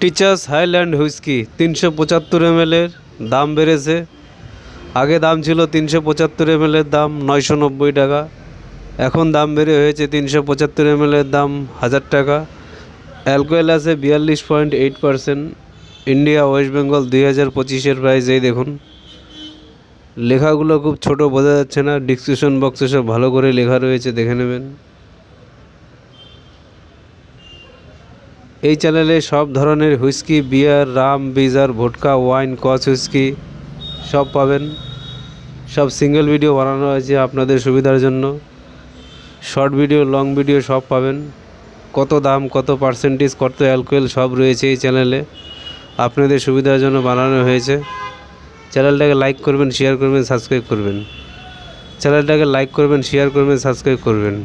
Teachers highland whisky 375 ml এর দাম বেড়েছে। আগে দাম ছিল 375 ml এর দাম 990 টাকা, এখন দাম বেড়ে হয়েছে 375 ml এর দাম 1000 টাকা। অ্যালকোহল আছে 42.8%। ইন্ডিয়া ওয়েস্ট বেঙ্গল 2025-এর প্রাইস এই দেখুন। লেখাগুলো খুব ছোট বোঝা যাচ্ছে না, ডিসক্রিপশন বক্সে সব ভালো করে লেখা রয়েছে, দেখে নেবেন। এই চ্যানেলে সব ধরনের হুইস্কি, বিয়ার, রাম, বিজার, ভোডকা, ওয়াইন, কচ হুইস্কি সব পাবেন। সব সিঙ্গেল ভিডিও বানানো হয়েছে আপনাদের সুবিধার জন্য। শর্ট ভিডিও, লং ভিডিও সব পাবেন। কত দাম, কত পার্সেন্টেজ, কত অ্যালকোহল সব রয়েছে এই চ্যানেলে, আপনাদের সুবিধার জন্য বানানো হয়েছে। চ্যানেলটাকে লাইক করবেন, শেয়ার করবেন, সাবস্ক্রাইব করবেন। চ্যানেলটাকে লাইক করবেন, শেয়ার করবেন, সাবস্ক্রাইব করবেন।